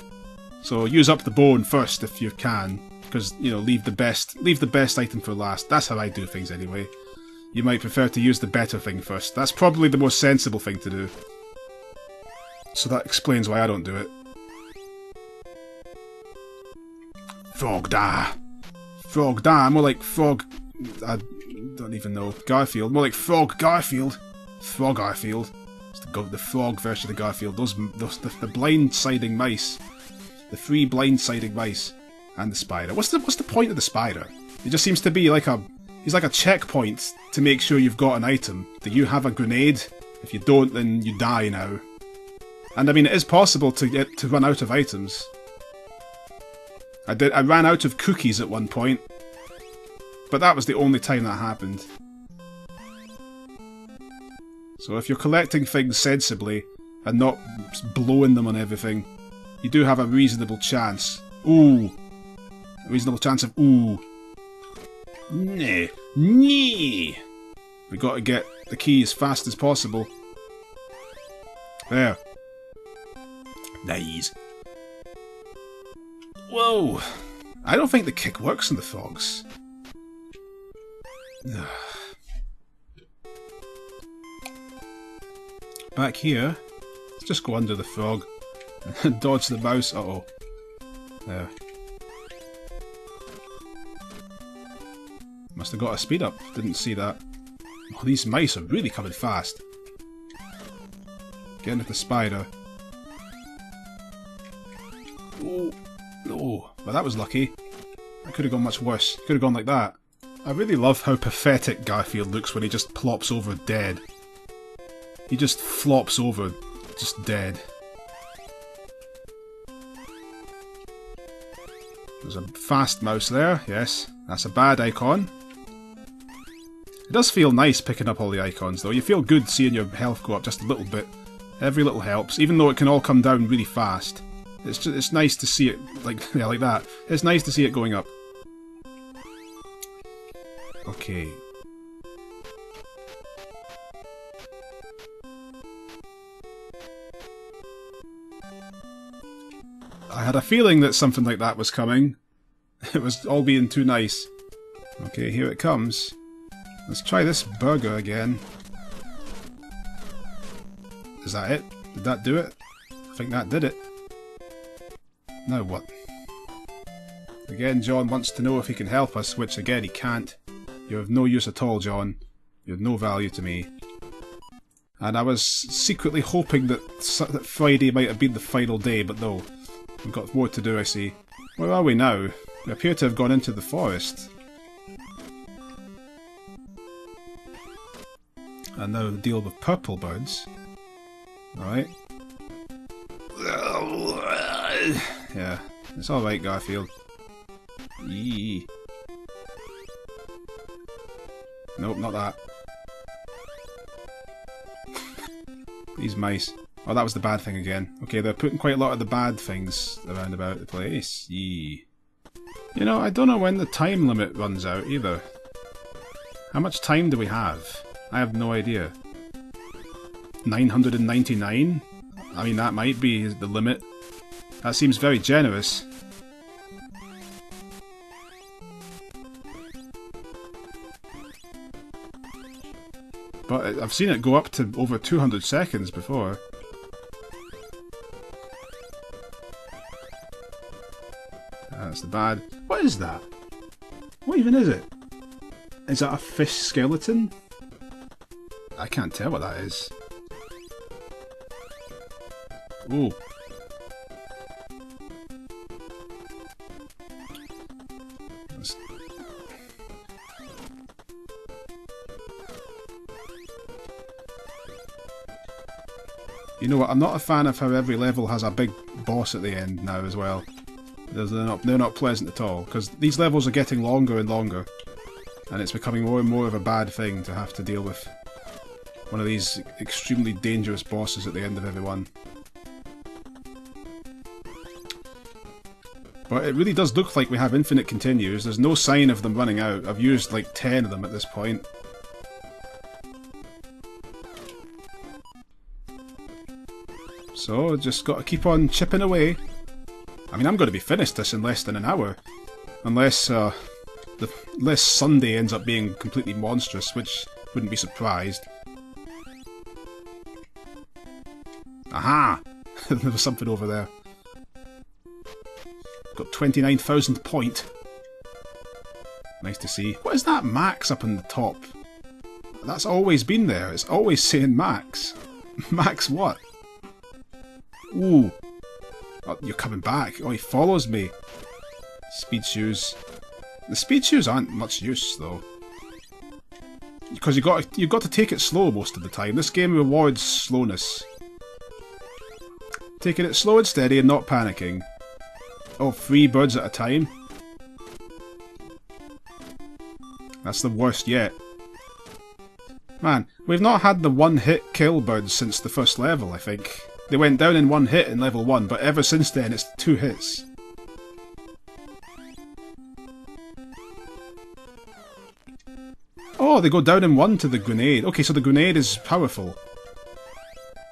So use up the bone first if you can, because, you know, leave the best item for last. That's how I do things anyway. You might prefer to use the better thing first. That's probably the most sensible thing to do. So that explains why I don't do it. Frog da! Frog da! More like frog... I don't even know. Garfield. More like Frog Garfield. Frog Garfield. It's the frog version of Garfield. The blindsiding mice. The 3 blindsiding mice. And the spider. What's the point of the spider? It just seems to be like a... He's like a checkpoint to make sure you've got an item. Do you have a grenade? If you don't, then you die now. And I mean, it is possible to run out of items. I ran out of cookies at one point. But that was the only time that happened. So if you're collecting things sensibly, and not blowing them on everything, you do have a reasonable chance. Ooh! A reasonable chance of ooh. Nee. Nee. We got to get the key as fast as possible. There. Nice. Whoa. I don't think the kick works on the frogs. Back here, let's just go under the frog and dodge the mouse. Uh-oh. There. Must have got a speed up. Didn't see that. Oh, these mice are really coming fast. Getting at the spider. Oh, no. But that was lucky. That could have gone much worse. Could have gone like that. I really love how pathetic Garfield looks when he just plops over dead. He just flops over, just dead. There's a fast mouse there, yes. That's a bad icon. It does feel nice picking up all the icons though. You feel good seeing your health go up just a little bit. Every little helps, even though it can all come down really fast. It's nice to see it like yeah, like that. It's nice to see it going up. Okay. I had a feeling that something like that was coming. It was all being too nice. Okay, here it comes. Let's try this burger again. Is that it? Did that do it? I think that did it. Now what? Again, John wants to know if he can help us, which again he can't. You're of no use at all, John. You're of no value to me. And I was secretly hoping that Friday might have been the final day, but no. We've got more to do, I see. Where are we now? We appear to have gone into the forest. And now deal with purple birds. Alright. Yeah, it's alright, Garfield. Yee. Nope, not that. These mice. Oh, that was the bad thing again. Okay, they're putting quite a lot of the bad things around about the place. Yee. You know, I don't know when the time limit runs out either. How much time do we have? I have no idea. 999? I mean, that might be the limit. That seems very generous. But I've seen it go up to over 200 seconds before. That's the bad. What is that? What even is it? Is that a fish skeleton? I can't tell what that is. Ooh. You know what, I'm not a fan of how every level has a big boss at the end now as well. They're not pleasant at all, because these levels are getting longer and longer, and it's becoming more and more of a bad thing to have to deal with one of these extremely dangerous bosses at the end of every one. But it really does look like we have infinite continues. There's no sign of them running out. I've used like 10 of them at this point. So, just gotta keep on chipping away. I mean, I'm going to be finished this in less than an hour. Unless Sunday ends up being completely monstrous, which wouldn't be surprised. Aha! There was something over there. Got 29,000 point. Nice to see. What is that max up on the top? That's always been there. It's always saying max. Max what? Ooh. Oh, you're coming back. Oh, he follows me. Speed shoes. The speed shoes aren't much use, though. Because you got to take it slow most of the time. This game rewards slowness. Taking it slow and steady and not panicking. Oh, 3 birds at a time. That's the worst yet. Man, we've not had the one-hit kill birds since the first level, I think. They went down in 1 hit in level 1, but ever since then it's 2 hits. Oh, they go down in 1 to the grenade. Okay, so the grenade is powerful.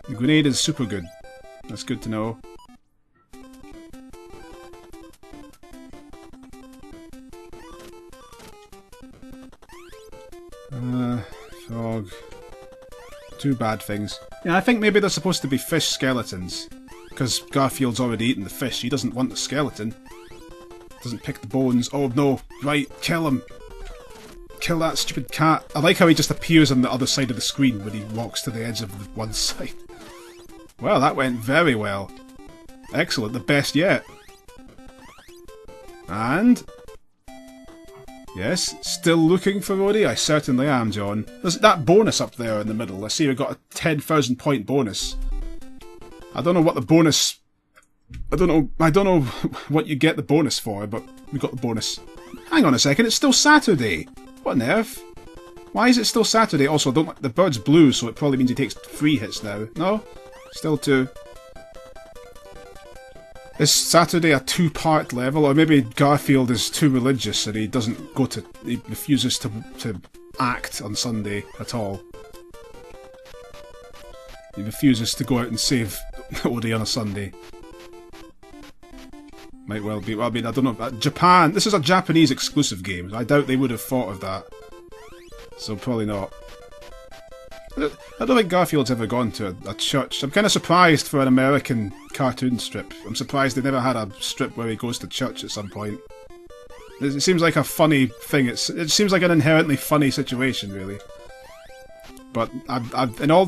The grenade is super good. That's good to know. Frog. Two bad things. Yeah, I think maybe they're supposed to be fish skeletons. Because Garfield's already eaten the fish. He doesn't want the skeleton. Doesn't pick the bones. Oh no, right, kill him. Kill that stupid cat. I like how he just appears on the other side of the screen when he walks to the edge of the one side. Well, that went very well. Excellent, the best yet. And... yes, still looking for Odie? I certainly am, John. There's that bonus up there in the middle. I see we got a 10,000 point bonus. I don't know what the bonus... I don't know what you get the bonus for, but we got the bonus. Hang on a second, it's still Saturday. What on earth? Why is it still Saturday? Also, the bird's blue, so it probably means he takes 3 hits now. No? Still 2. Is Saturday a 2-part level? Or maybe Garfield is too religious and he doesn't go to... he refuses to act on Sunday at all. He refuses to go out and save Odie on a Sunday. Might well be. Well, I mean, I don't know. Japan. This is a Japanese exclusive game. I doubt they would have thought of that. So probably not. I don't think Garfield's ever gone to a church. I'm kind of surprised for an American cartoon strip. I'm surprised they never had a strip where he goes to church at some point. It seems like a funny thing. It seems like an inherently funny situation, really. But in all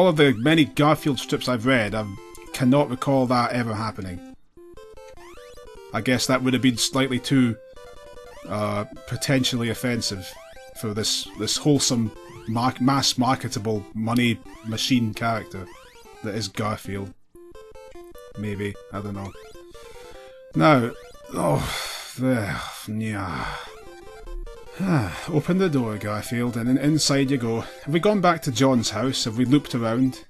of the many Garfield strips I've read, I cannot recall that ever happening. I guess that would have been slightly too potentially offensive for this wholesome, mass marketable money machine character that is Garfield. Maybe, I don't know. Now, yeah. Open the door, Garfield, and inside you go. Have we gone back to John's house? Have we looped around?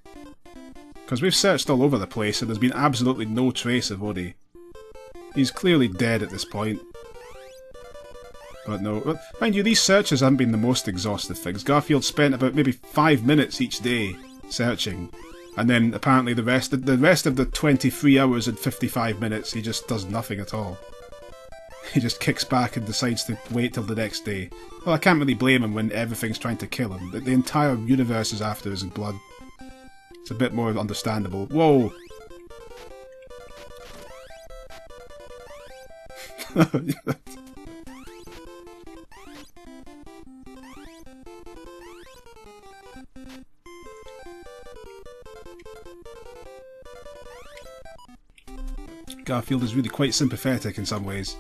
Because we've searched all over the place and there's been absolutely no trace of Odie. He's clearly dead at this point. But no, mind you, these searches haven't been the most exhaustive things. Garfield spent about maybe 5 minutes each day searching. And then apparently the rest of the 23 hours and 55 minutes he just does nothing at all. He just kicks back and decides to wait till the next day. Well, I can't really blame him when everything's trying to kill him. The entire universe is after his blood. It's a bit more understandable. Whoa! Garfield is really quite sympathetic in some ways.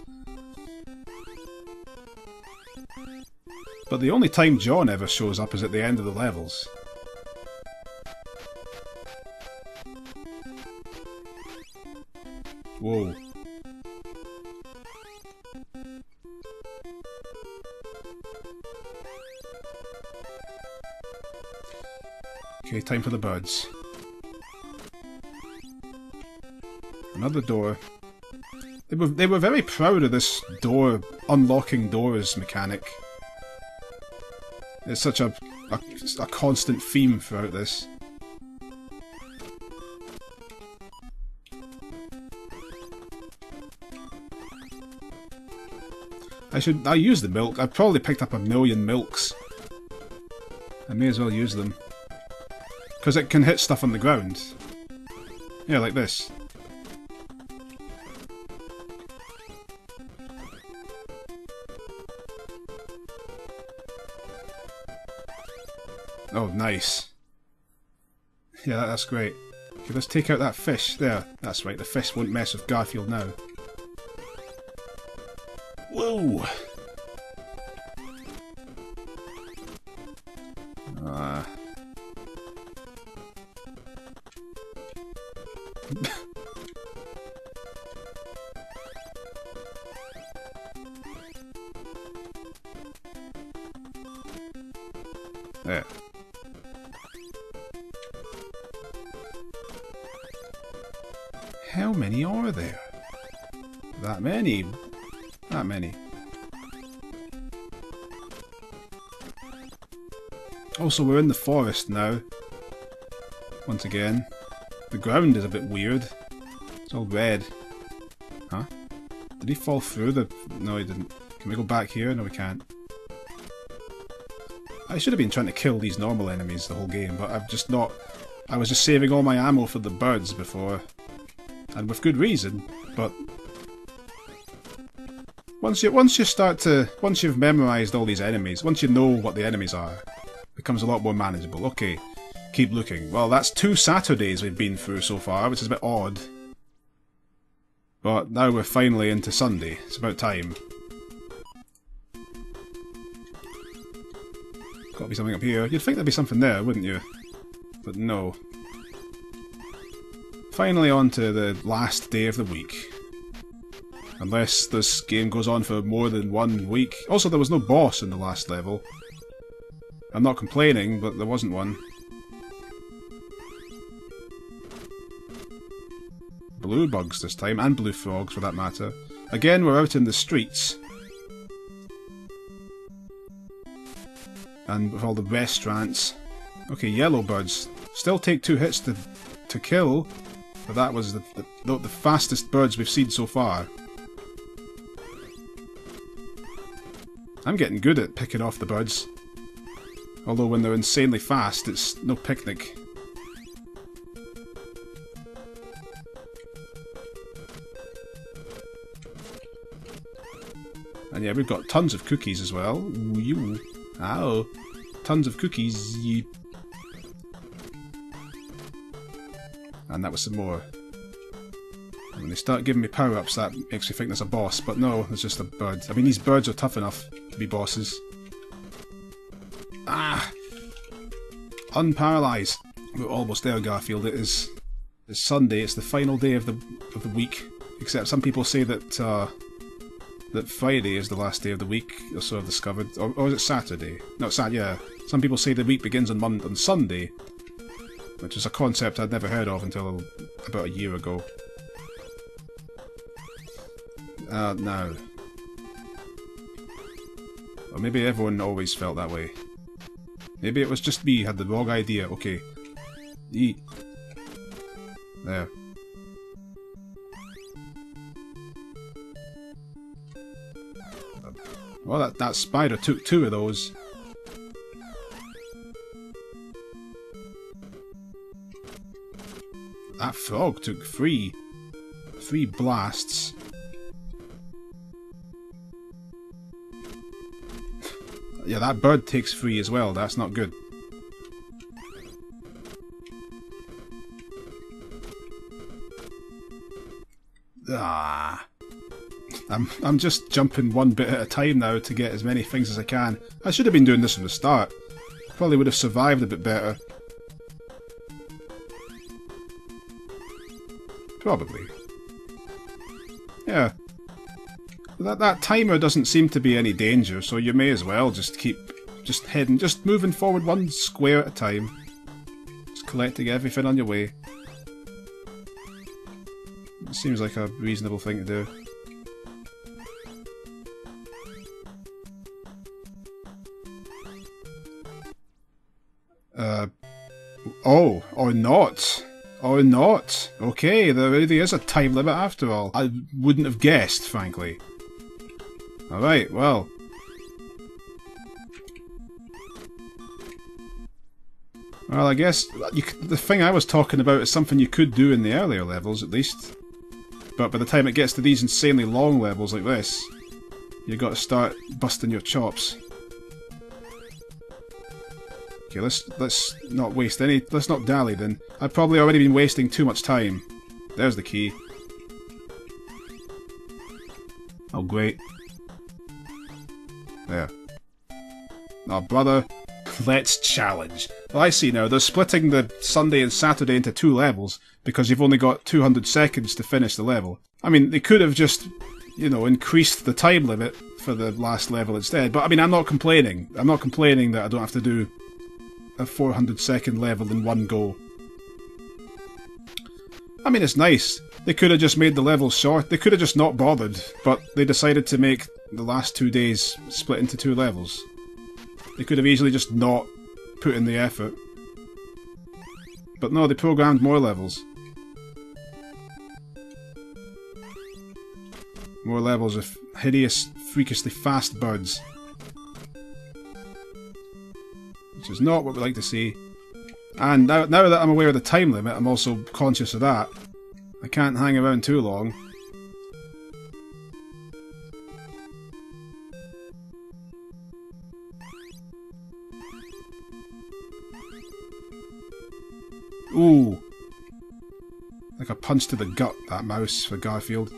But the only time John ever shows up is at the end of the levels. Whoa. Okay, time for the birds. Another door. They were very proud of this door, unlocking doors mechanic. It's such a constant theme throughout this. I use the milk. I've probably picked up 1,000,000 milks. I may as well use them. Because it can hit stuff on the ground. Yeah, like this. Oh, nice. Yeah, that's great. Okay, let's take out that fish. There, that's right, the fish won't mess with Garfield now. Whoa! There. How many are there? That many. That many. Also, we're in the forest now. Once again. The ground is a bit weird. It's all red. Huh? Did he fall through the... No, he didn't. Can we go back here? No, we can't. I should have been trying to kill these normal enemies the whole game, but I've just not... I was just saving all my ammo for the birds before. And with good reason, but... Once you've memorised all these enemies, once you know what the enemies are, it becomes a lot more manageable. Okay, keep looking. Well, that's 2 Saturdays we've been through so far, which is a bit odd. But now we're finally into Sunday. It's about time. Gotta be something up here. You'd think there'd be something there, wouldn't you? But no. Finally on to the last day of the week. Unless this game goes on for more than 1 week. Also, there was no boss in the last level. I'm not complaining, but there wasn't one. Blue bugs this time, and blue frogs for that matter. Again, we're out in the streets. And with all the restaurants. Okay, yellow birds. Still take 2 hits to kill, but that was the fastest birds we've seen so far. I'm getting good at picking off the birds. Although when they're insanely fast, it's no picnic. And yeah, we've got tons of cookies as well. Ooh, you. Ow. Tons of cookies. And that was some more. And when they start giving me power-ups, that makes me think there's a boss. But no, it's just a bird. I mean, these birds are tough enough to be bosses. Ah! Unparalyze. We're almost there, Garfield. It's Sunday. It's the final day of the week. Except some people say that that Friday is the last day of the week, or so I've discovered. Or is it Saturday? No, it's Saturday, yeah. Some people say the week begins on Sunday, which is a concept I'd never heard of until about a year ago. No. Or maybe everyone always felt that way. Maybe it was just me, had the wrong idea. Okay. Eat. There. Well, that spider took 2 of those. That frog took 3. 3 blasts. Yeah, that bird takes 3 as well. That's not good. Ah. I'm just jumping one bit at a time now to get as many things as I can. I should have been doing this from the start. Probably would have survived a bit better. Probably. Yeah. That timer doesn't seem to be any danger, so you may as well just keep just moving forward 1 square at a time. Just collecting everything on your way. It seems like a reasonable thing to do. Oh, or not. Or not. Okay, there really is a time limit after all. I wouldn't have guessed, frankly. Alright, well. Well, I guess the thing I was talking about is something you could do in the earlier levels, at least. But by the time it gets to these insanely long levels like this, you've got to start busting your chops. Okay, let's not waste any... Let's not dally then. I've probably already been wasting too much time. There's the key. Oh, great. There. Oh, brother. Let's challenge. Well, I see now. They're splitting the Sunday and Saturday into 2 levels because you've only got 200 seconds to finish the level. I mean, they could have just, you know, increased the time limit for the last level instead. But, I mean, I'm not complaining. I'm not complaining that I don't have to do a 400-second level in one go. I mean, it's nice. They could have just made the levels short. They could have just not bothered, but they decided to make the last 2 days split into 2 levels. They could have easily just not put in the effort. But no, they programmed more levels. More levels of hideous, freakishly fast birds. which is not what we like to see. And now that I'm aware of the time limit, I'm also conscious of that. I can't hang around too long. Ooh. Like a punch to the gut, that mouse, for Garfield.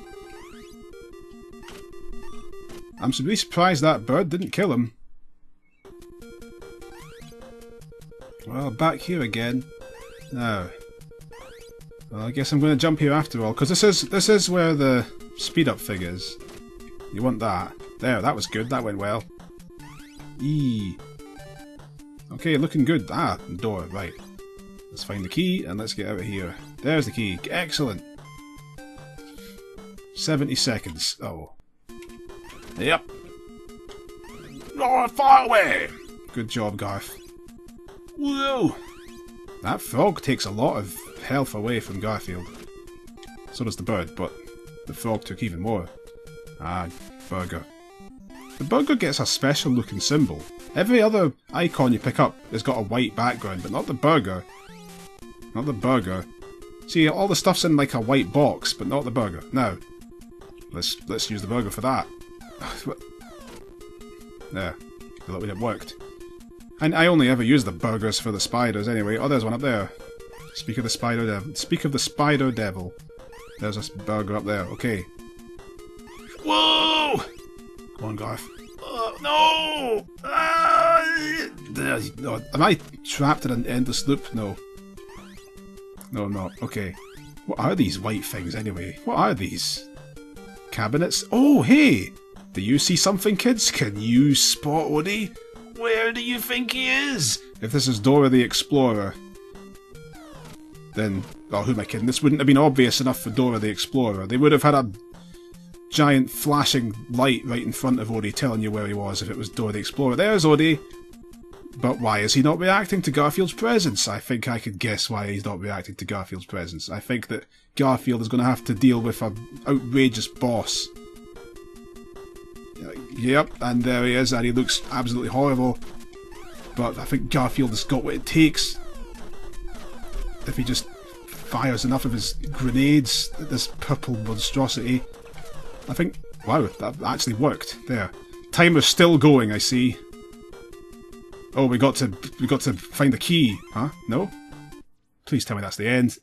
I'm really surprised that bird didn't kill him. Well, back here again. Now. Well, I guess I'm going to jump here after all, because this is where the speed-up thing is. You want that. There, that was good, that went well. Eee. Okay, looking good. Ah, door, right. Let's find the key, and let's get out of here. There's the key. Excellent. 70 seconds. Oh. Yep. Oh, far away! Good job, Garth. Whoa! That frog takes a lot of health away from Garfield. So does the bird, but the frog took even more. Ah, burger. The burger gets a special looking symbol. Every other icon you pick up has got a white background, but not the burger. Not the burger. See, all the stuff's in like a white box, but not the burger. Now, let's use the burger for that. There. I thought it worked. And I only ever use the burgers for the spiders anyway. Oh, there's one up there. Speak of the spider devil. Speak of the spider devil. There's a burger up there. Okay. Whoa! Come on, Garth. No! No! Am I trapped in an endless loop? No. No, I'm not. Okay. What are these white things anyway? What are these? Cabinets? Oh, hey! Do you see something, kids? Can you spot Odie? Where do you think he is? If this is Dora the Explorer, then... Oh, who am I kidding? This wouldn't have been obvious enough for Dora the Explorer. They would have had a giant flashing light right in front of Odie telling you where he was if it was Dora the Explorer. There's Odie! But why is he not reacting to Garfield's presence? I think I could guess why he's not reacting to Garfield's presence. I think that Garfield is going to have to deal with an outrageous boss. Yep, and there he is, and he looks absolutely horrible. But I think Garfield has got what it takes. If he just fires enough of his grenades at this purple monstrosity. I think... Wow, that actually worked. There. Timer's still going, I see. Oh, we got to find the key. Huh? No? Please tell me that's the end.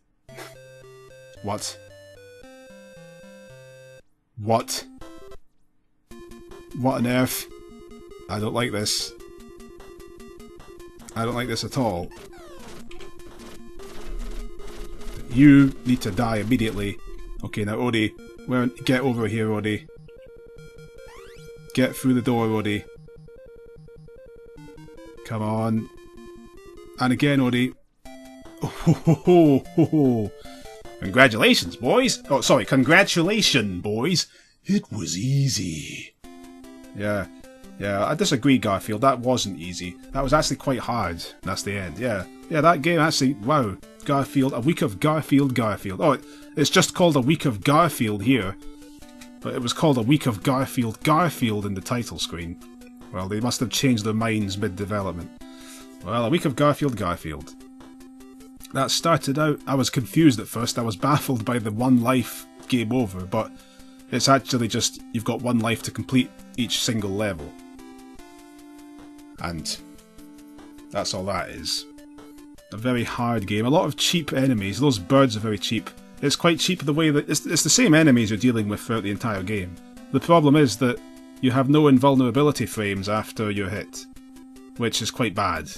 What? What? What on earth? I don't like this. I don't like this at all. You need to die immediately. Okay, now Odie, get over here, Odie. Get through the door, Odie. Come on. And again, Odie. Oh, ho, ho, ho, ho, ho. Congratulations, boys. Oh, sorry, congratulations, boys. It was easy. Yeah, I disagree, Garfield. That wasn't easy. That was actually quite hard. That's the end. Yeah, that game actually. Wow, Garfield. A week of Garfield. Oh, it's just called a week of Garfield here, but it was called a week of Garfield in the title screen. Well, they must have changed their minds mid-development. Well, a week of Garfield. That started out. I was confused at first. I was baffled by the one life game over, but it's actually just you've got one life to complete each single level. And that's all that is. A very hard game. A lot of cheap enemies. Those birds are very cheap. It's quite cheap the way that... It's the same enemies you're dealing with throughout the entire game. The problem is that you have no invulnerability frames after you're hit. Which is quite bad.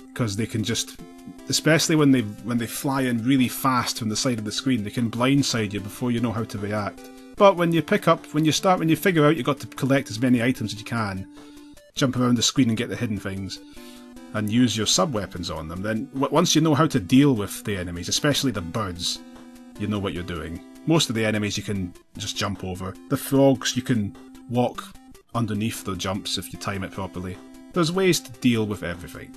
Because they can just... Especially when they fly in really fast from the side of the screen, they can blindside you before you know how to react. But when you figure out you've got to collect as many items as you can, jump around the screen and get the hidden things, and use your sub-weapons on them, then once you know how to deal with the enemies, especially the birds, you know what you're doing. Most of the enemies you can just jump over. The frogs, you can walk underneath the jumps if you time it properly. There's ways to deal with everything.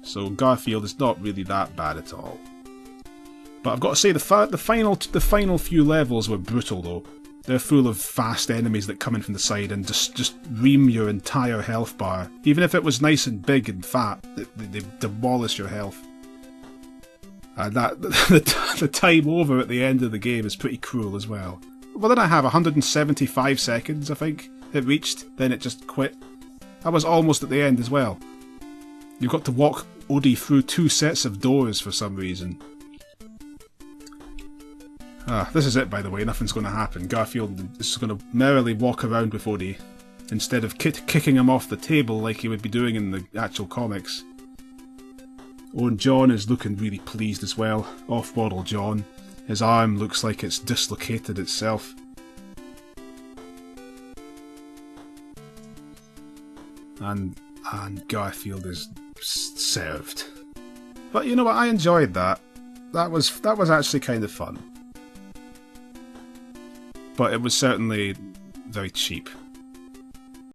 So Garfield is not really that bad at all. But I've got to say, the final few levels were brutal though. They're full of fast enemies that come in from the side and just ream your entire health bar. Even if it was nice and big and fat, they demolish your health. And the time over at the end of the game is pretty cruel as well. What did I have? 175 seconds, I think it reached. Then it just quit. I was almost at the end as well. You've got to walk Odie through 2 sets of doors for some reason. This is it, by the way. Nothing's going to happen. Garfield is going to merrily walk around with Odie instead of kicking him off the table like he would be doing in the actual comics. Oh, and John is looking really pleased as well. Off-model John. His arm looks like it's dislocated itself. And Garfield is served. But you know what? I enjoyed that. That was actually kind of fun. But it was certainly very cheap.